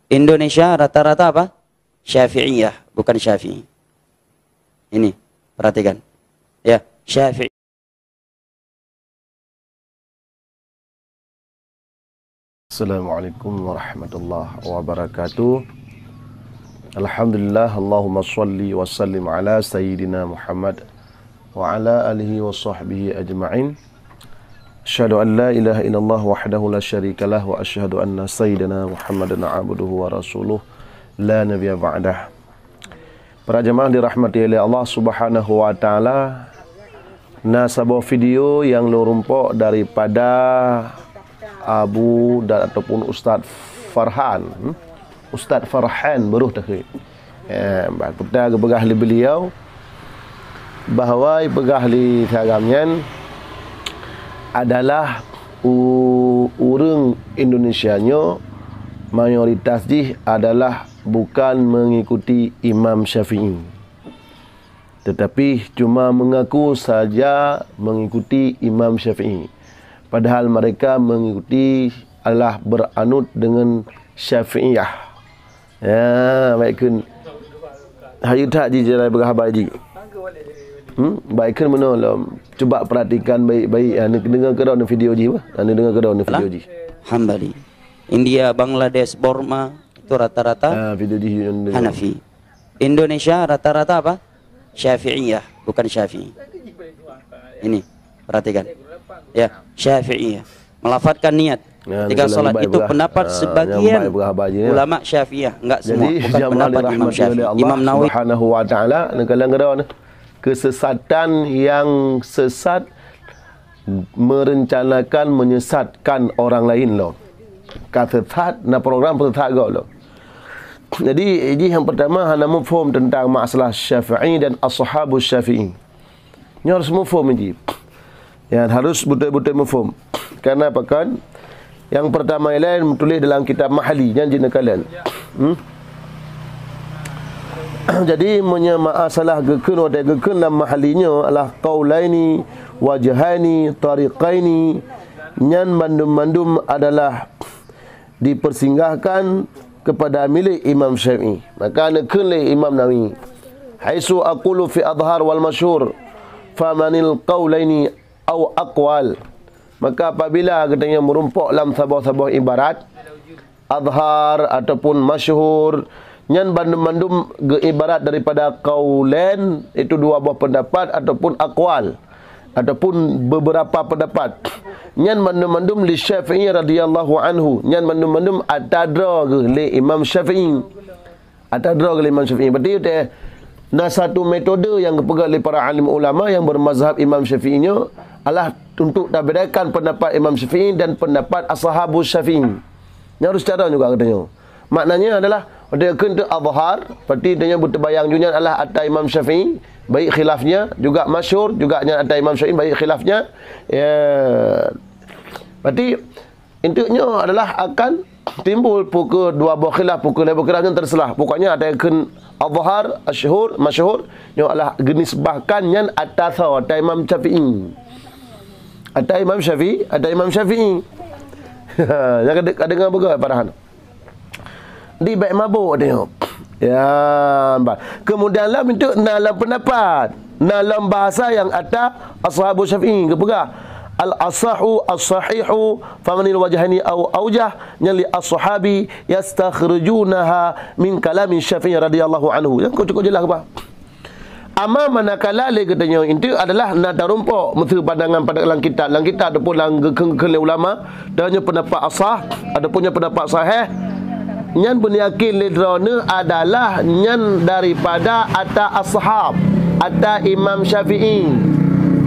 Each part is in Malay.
Indonesia rata-rata apa? Syafi'iyah, bukan Syafi'i. Ini, perhatikan. Ya, Syafi'i. Assalamualaikum warahmatullahi wabarakatuh. Alhamdulillah, Allahumma salli wa sallim ala Sayyidina Muhammad wa ala alihi wa sahbihi ajma'in. Asyhadu an la ilaha illallah wahdahu la syarikalah wa asyhadu anna Sayyidina Muhammadan abduhu wa rasuluh la nabiyya ba'dah. Para jemaah dirahmati oleh Allah Subhanahu wa taala, nah sebuah video yang lurumpok daripada Abu dan ataupun Ustaz Farhan, Ustaz Farhan beruh tak ke? Kita begah li beliau bahawa begah li kagamnya adalah orang Indonesianya mayoritas di adalah bukan mengikuti Imam Syafi'i, tetapi cuma mengaku saja mengikuti Imam Syafi'i. Padahal mereka mengikuti adalah beranut dengan Syafi'iyah. Ya, baikkan. Hayu tak ji jalan berhabar ji. Baikkan mana cuba perhatikan baik-baik. Dengar ke daun video ji apa? Dengar ke daun video ji. Hambali. India, Bangladesh, Burma itu rata-rata video ji Hanafi. Indonesia rata-rata apa? Syafi'iyah, bukan Syafi'i. Ini, perhatikan. Ya, Syafi'iyah. Melafatkan niat ketika sholat itu pendapat sebagian ulama Syafi'iyah, enggak semua. Bukan pendapat Imam Syafi'i. Imam Nawawi Subhanahu wa taala kadang-kadang kesesatan yang sesat merencanakan menyesatkan orang lain loh. Kata sesat na program sesat go loh. Jadi yang pertama hana mafhum tentang masalah Syafi'i dan ashabus Syafi'i. Ni harus mafhum ji. Yang harus betul-betul mafhum. Karena apa kan? Yang pertama lain tulis dalam kitab Mahali janji kalian. Jadi masalah gekun atau gekun dalam mahalinya adalah qaulaini wajhani tariqaini, nyan mandum-mandum adalah dipersinggahkan kepada milik Imam Syafi'i. Maka nekun le Imam Nawawi. Haisu aqulu fi adhar wal masyhur famanil qaulaini aw aqwal. Maka apabila katanya merumpuk dalam sebuah ibarat adhar ataupun masyhur, nyan bandum-bandum ibarat daripada qaulain itu dua buah pendapat ataupun aqwal ataupun beberapa pendapat. Nyan bandum-bandum li Syafi'i radhiyallahu anhu, nyan bandum-bandum atadra ke li Imam Syafi'i. Atadra ke li Imam Syafi'i. Berarti itu nah satu metode yang dipegang oleh para alim ulama yang bermazhab Imam Syafi'inya adalah untuk bedakan pendapat Imam Syafi'i dan pendapat ashabus Syafi'i. Yang harus cara juga katanya. Maknanya adalah dia kena azhar, berarti dia berterbayang dunia adalah atas Imam Syafi'i, baik khilafnya, juga masyhur, juga atas Imam Syafi'i, baik khilafnya. Ya. Berarti intinya adalah akan timbul pukul dua buah khilaf, pukul dua buah khilaf yang terselah. Pokoknya ada yang azhar, asyhur, masyhur, yang adalah genisbahkan yang atas Imam Syafi'i. Atas Imam Syafi'i, atas Imam Syafi'i. Jangan dengar betul parahan. Di baik mabuk tengok. Ya, kemudian lah bentuk dalam pendapat, dalam bahasa yang ada ashabus Syafi'i kepegah al-asahu as-sahihu famanil wajhani aw aujah nyali as-sahabi yastakhrijunaha min kalami Syafi'i radhiyallahu anhu. Yang cukup jelas apa? Ama manakala le katanya itu adalah nak tarumpok mesti pandangan pada dalam kitab ataupun dalam gekeng ulama dan pendapat asah ada punya pendapat sahih. Nyan pun yakin lidrana adalah nyan daripada atas ashab, atas Imam Syafi'i.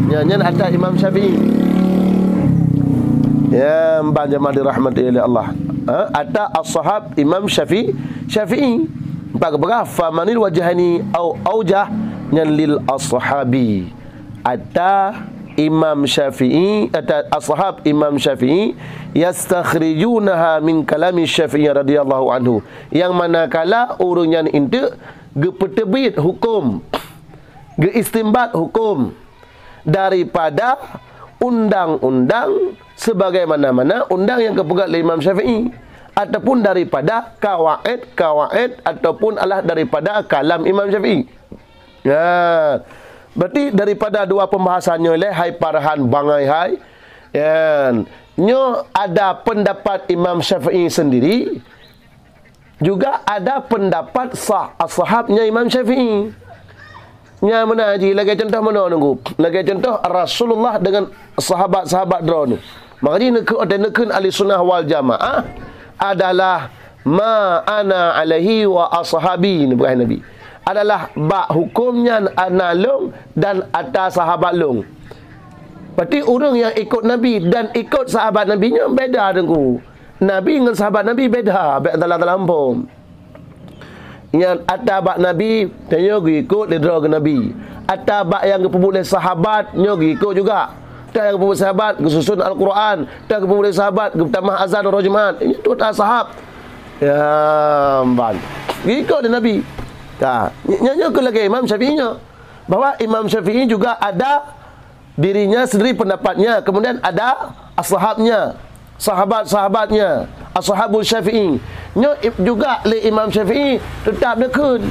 Nyan atas Imam Syafi'i. Ya, mbak jemaah dirahmati oleh Allah. Atas ashab Imam Syafi'i. Empat keberapa? Famanil wajhani au aujah nyan lil ashabi. Atas Imam Syafi'i, atau ashab Imam Syafi'i yastakhrijunaha min kalami Syafi'i radhiyallahu anhu, yang manakala urunyan itu gepetebit hukum, geistimbat hukum daripada undang-undang sebagaimana undang yang kepegang oleh Imam Syafi'i. ataupun daripada kawaid ataupun alah daripada kalam Imam Syafi'i. Ya. Berarti daripada dua pembahasannya le hai parahan bangai hai. Ya. Nyo ada pendapat Imam Syafi'i sendiri, juga ada pendapat ashabnya Imam Syafi'i. Nya mana haji? Lagi contoh mana nunggu? Lagi contoh Rasulullah dengan sahabat-sahabat drone. Makanya nekun ahli sunnah wal jamaah adalah ma ana alaihi wa ashabi, bukan Nabi. Adalah bak hukumnya ana long dan atas sahabat long. Berarti orang yang ikut Nabi dan ikut sahabat Nabi nya beda dengku. Nabi dengan sahabat Nabi beda, beda terlampau. Yang atabak Nabi tanya ikut dia ke Nabi. Atabak yang kepubuh sahabat nyo ikut juga. Tak yang kepubuh sahabat kesusun Al-Quran, tak kepubuh sahabat ketamah azan rajmat. Ini tu tak sahab. Ya ban. Ikut dia Nabi. Tá. Nyanyi ke lagi Imam Syafi'i nya. Bahwa Imam Syafi'i juga ada dirinya sendiri pendapatnya, kemudian ada ashabnya, sahabat-sahabatnya, ashabul Syafi'i. Nyo juga le Imam Syafi'i tetap dekun.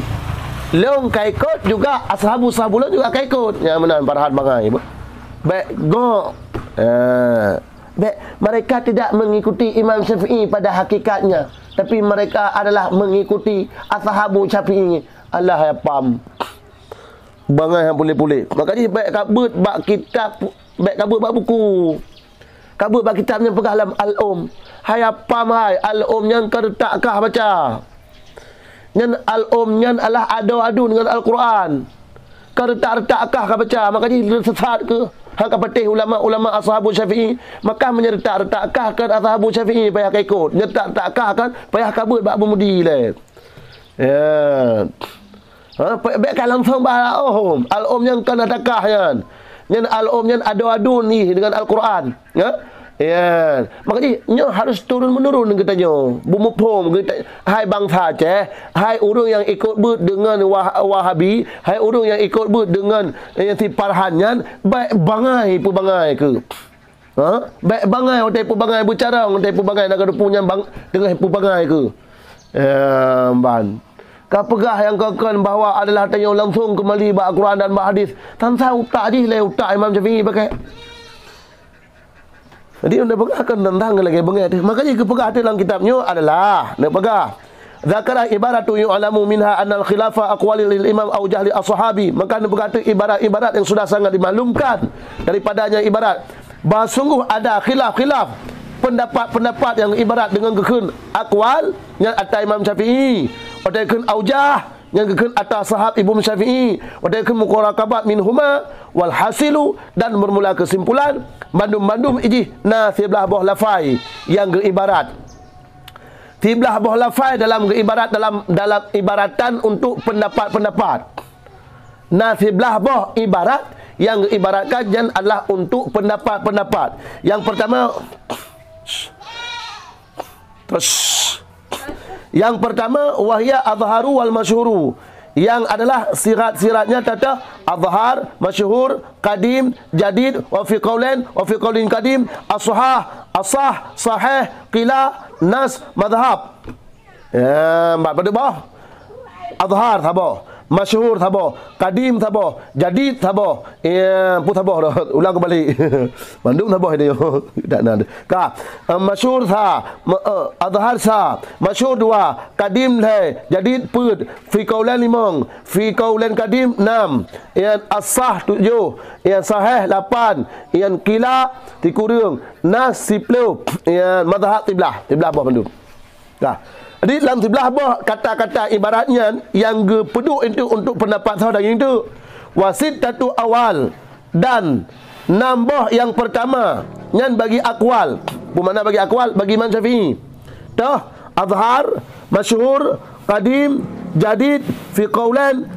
Leong kaikot juga ashabul sahabul juga kaikot. Yang mana parahan bangai. Baik go. Baik mereka tidak mengikuti Imam Syafi'i pada hakikatnya, tapi mereka adalah mengikuti ashabul Syafi'i. Allah ya pam. Bangai yang boleh-boleh. Makanya baik kabut bak kitab, baik kabut bak buku. Kabut bak kitabnya pegang dalam al-um. Hai apa mai al-um yang kertakkah baca. Nyan al-um nyan alah adu-adu dengan Al-Quran. Kertak-kertakkah kah baca. Makanya sesat ke? Hak patih ulama-ulama ashabul Syafi'i, maka menyertak-retakkah kan ashabul Syafi'i payah ikut. Nyertak-retakkah kan payah kabut bak bermudi le. Ya. Baik kalau langsung bah al-um yang kan adakah yan. Nyan al-um yang adu-adu ni dengan Al-Quran. Ya. Ya, makanya nyo harus turun menurun katanya. Bumupom kita, hai bangsa Aceh, hai orang yang ikut ber dengan Wahabi, hai orang yang ikut ber dengan yang si Parhanyan, baik bangai pu bangai ke. Ha? Baik bangai hotel pu bangai bercara, hotel pu bangai nak punya bang dengan pu bangai ke. Ban. Kau pegah yang kau kan bahawa adalah tanya langsung kembali ba Al-Quran dan ba hadis. Tanpa utak je le utak Imam Syafi'i pakai. Jadi anda pegah akan tentang lagi bengat. Makanya kepegah dalam kitabnya adalah nak pegah. Zakara ibaratu yu'alamu minha annal khilafa aqwali lil imam au jahli ashabi. Maka anda pegah ibarat-ibarat yang sudah sangat dimaklumkan daripadanya ibarat. Bahawa sungguh ada khilaf-khilaf pendapat-pendapat yang ibarat dengan kekun aqwal yang atas Imam Syafi'i, atau kekun aujah yang kekun atas sahab Imam Syafi'i, atau kekun muqarakabat minhuma wal hasilu, dan bermula kesimpulan bandum-bandum iji na siblah boh lafai yang geibarat. Siblah boh lafai dalam geibarat dalam ibaratan untuk pendapat-pendapat. Na siblah boh ibarat yang geibaratkan jan adalah untuk pendapat-pendapat. Yang pertama yang pertama wahya azharu wal masyhuru, yang adalah sirat-siratnya tata azhar, masyhur, qadim, jadid, wa fi qaulin qadim, asah, sahih, qila, nas, madhhab. Ya, pada bawah azhar thabah, masyhur thabah, qadim thabah, jadid thabah. Ya, pu thabah dah. Ulang kembali. Bandung thabah dia. Tak ada. Ka, masyhur tha, azhar sa, masyhur dua, qadim hai, jadid pud, fi qaulan limang, fi qaulan qadim 6, yang asah 7, yang sahih 8, yang qila tikurung, nas 10, yang madhhab tiblah bawah bandung. Ka. Jadi dalam sebelah bawah kata-kata ibaratnya yang peduk itu untuk pendapat saudara yang itu wasit tatu awal, dan nambah yang pertama yang bagi akwal. Bermakna bagi akwal bagi Imam Syafi'i. Dah azhar, masyhur, qadim, jadid, fi qaulan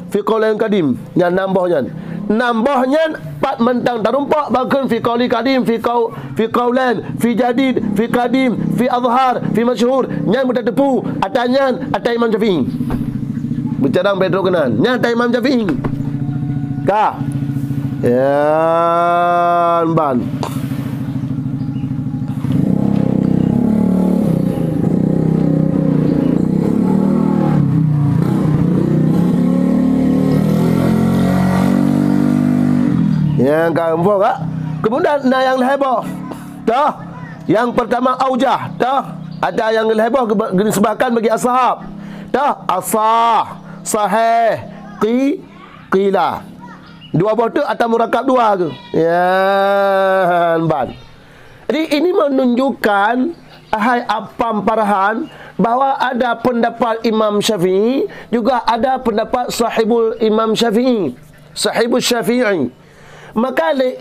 qadim. Yang nambahnya pat mentang tarumpak bahkan fi qauli qadim, fi qaulan, fi jadid, fi qadim, fi azhar, fi masyhur. Yang bertepu atanya atas Imam Syafi'i. Bicara Pedro kenan. Nya atas Imam Syafi'i. Ka. Ya ban. Yang keempat tak? Kemudian yang heboh. Dah. Yang pertama aujah. Dah. Ada yang heboh disebabkan bagi ashab. Dah. Asah, sahih, qila. Dua buah tu atau murakab dua ke? Ya, ban. Jadi ini menunjukkan hai apam parahan bahawa ada pendapat Imam Syafi'i, juga ada pendapat sahibul Imam Syafi'i, sahibul Syafi'i. Maka li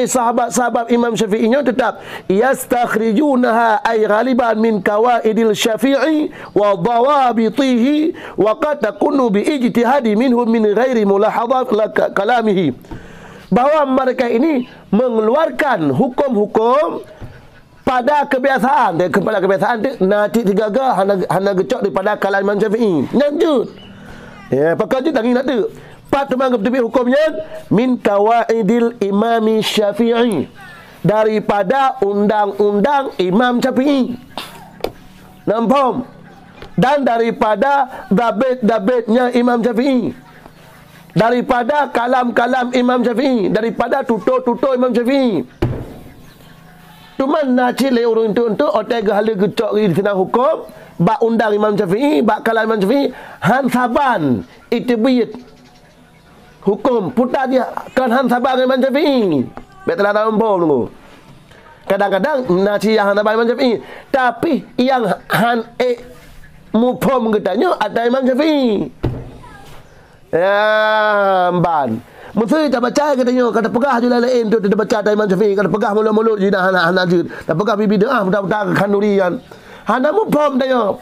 sahabat-sahabat Imam Syafi'inya tetap yastakhrijunaha ay ghaliban min kawaidil Syafi'i wa dawabitihi wa qad takunu bi ijtihadi minhum min ghairi mulahadhat kalamihi. Bahawa mereka ini mengeluarkan hukum-hukum pada kebiasaan. Kepada kebiasaan tu nanti tiga hana gecok daripada kalam Imam Syafi'i. Lanjut. Ya, pakai je tangi nak tu. Pat teman ketepi hukumnya min kawaidil Imam Syafi'i, daripada undang-undang Imam Syafi'i. Nampak? Dan daripada dabit-dabitnya Imam Syafi'i, daripada kalam-kalam Imam Syafi'i, daripada tutur-tutur Imam Syafi'i. Tuman nak cile urung tu untuk otak gahala gecok di sana hukum bak undang Imam Syafi'i, bak kalam Imam Syafi'i, han saban itibiyat hukum putar dia kan han saban Imam Syafi'i. Betul tak nombor dulu. Kadang-kadang naci yang han saban Imam Syafi'i, tapi yang han mufhum katanya ada Imam Syafi'i. Ya, ban. Mesti tak baca katanya, kata pegah je lain tu dia baca ada Imam Syafi'i, kata pegah mulut-mulut je dah anak je. Tak pegah bidah budak-budak khandurian. Hana mufhum tanya.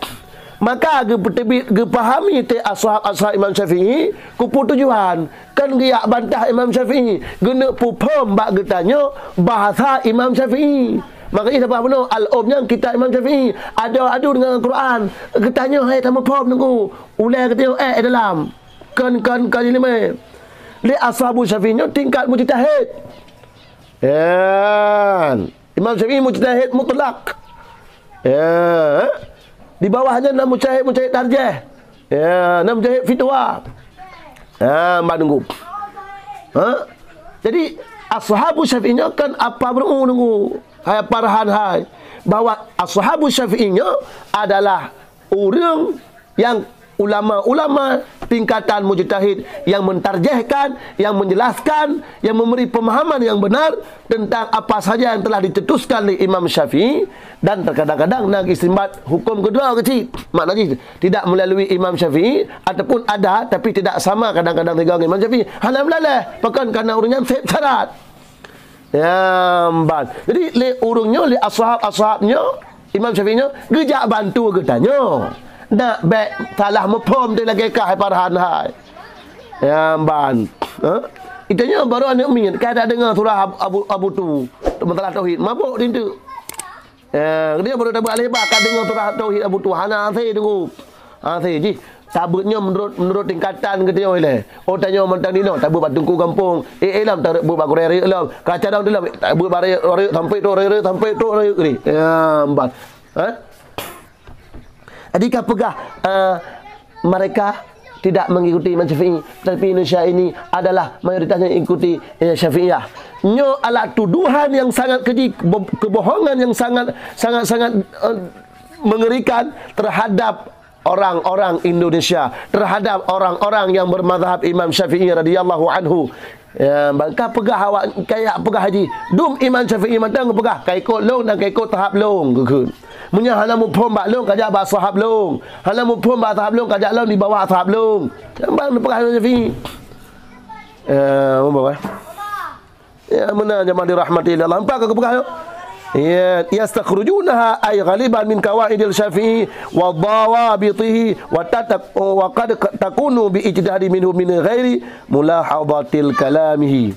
Maka ge pahami te ashab Imam Syafi'i ku tujuan kan dia bantah Imam Syafi'i guna pufhum bak getanya bahasa Imam Syafi'i. Maka ini apa benar al-umnya kita Imam Syafi'i ada dengan Al-Quran. Getanya hai tak mufhum tunggu. Ulai katanya dalam kan lima. Li ashabu Syafi'inya tingkat mujtahid. Ya. Imam Syafi'i mujtahid mutlak. Ya. Di bawahnya enam mujtahid tarjih. Ya, enam mujtahid fitwa. Mbak nunggu. Jadi ashabu Syafi'inya kan apa nunggu. Hai parahan hai bahwa ashabu Syafi'inya adalah orang yang ulama-ulama tingkatan mujtahid yang mentarjihkan, yang menjelaskan, yang memberi pemahaman yang benar tentang apa saja yang telah ditetuskan oleh Imam Syafi'i, dan terkadang-kadang nak istinbat hukum kedua kecil. Maknanya tidak melalui Imam Syafi'i ataupun ada tapi tidak sama kadang-kadang dengan Imam Syafi'i. Alhamdulillah, bahkan kerana urungnya set syarat. Ya, ban. Jadi le urungnya le ashab-ashabnya Imam Syafi'inya gejak bantu katanya. Nak baik salah mufhum tu lagi kah parahan hai. Ya ban. Itanya baru anak min kan ada dengar surah Abu tu masalah tauhid. Mabuk dintu. Dia baru dapat lebar kan dengar surah tauhid Abu tu. Hana saya tunggu. Saya ji tabutnya menurut tingkatan kita oleh. Oh tanya mentang dino tabut batungku kampung. Lam tak buat baku rere lam. Kaca daun dalam tabut bare sampai tu ni. Ya ban. Adakah pegah mereka tidak mengikuti Imam Syafi'i, tapi Indonesia ini adalah mayoritasnya ikuti Syafi'iyah. Nyo ala tuduhan yang sangat keji, kebohongan yang sangat mengerikan terhadap orang-orang Indonesia, terhadap orang-orang yang bermazhab Imam Syafi'i radhiyallahu anhu. Ya, maka pegah awak kayak pegah haji. Dum Imam Syafi'i matang pegah kai ikut long dan kai ikut tahap long ke. Munya hala mufhum bak long kajak bak sahab long. Hala mufhum bak tahap long kajak long di bawah sahab long. Bang pegah Imam Syafi'i. Apa? Ya, mana jemaah dirahmati Allah. Nampak ke pegah? Ya, yastakhrujunaha ay ghaliban min kawaidil Syafi'i wa dawabitihi wa qad takunu bi ijtihadi minhu min ghairi mulahadatil kalamihi.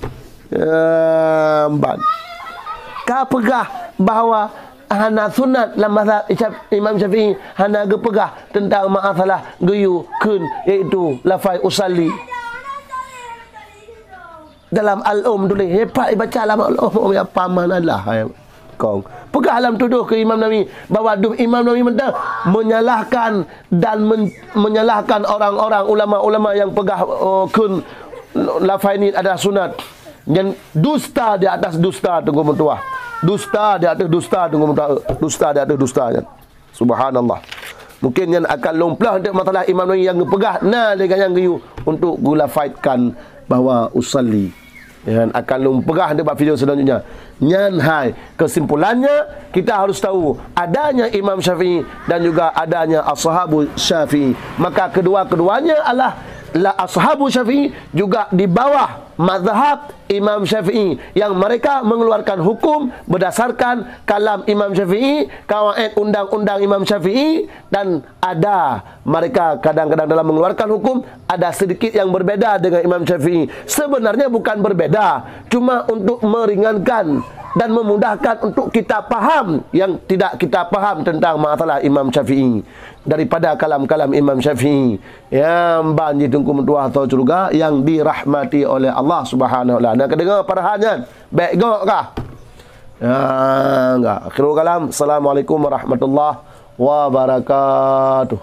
Ka pegah bahawa hana sunat dalam mazhab Imam Syafi'i hana gepegah tentang masalah geyu kun iaitu lafai usalli. Dalam al-um tulis hebat baca dalam al-um ya pamanlah kong. Pegah alam tuduh ke Imam Nawawi bahawa Imam Nawawi menyalahkan dan menyalahkan orang-orang ulama-ulama yang pegah kun lafai ini adalah sunat. Yang dusta di atas dusta tunggu mentua. Dusta di atas dusta tunggu mentua. Dusta di atas dusta. Subhanallah. Mungkin yang akan lumplah untuk masalah Imam Nawawi yang pegah nah dengan yang giyu untuk gula faidkan bahawa usalli. Yang akan lumpegah debat video selanjutnya. Nyan hai, kesimpulannya kita harus tahu adanya Imam Syafi'i dan juga adanya ashabu Syafi'i. Maka kedua-keduanya adalah ashabu Syafi'i juga di bawah mazhab Imam Syafi'i yang mereka mengeluarkan hukum berdasarkan kalam Imam Syafi'i, kawaid undang-undang Imam Syafi'i, dan ada mereka kadang-kadang dalam mengeluarkan hukum ada sedikit yang berbeda dengan Imam Syafi'i. Sebenarnya bukan berbeda, cuma untuk meringankan dan memudahkan untuk kita faham yang tidak kita faham tentang masalah Imam Syafi'i daripada kalam-kalam Imam Syafi'i yang banji tungku mentua atau juga yang dirahmati oleh Allah Subhanahu wa taala. Nak dengar parahannya baik gok kah? Ya enggak. Akhirul kalam. Assalamualaikum warahmatullahi wabarakatuh.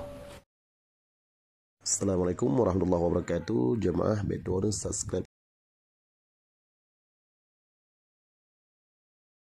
Assalamualaikum warahmatullahi wabarakatuh. Jemaah betul subscribe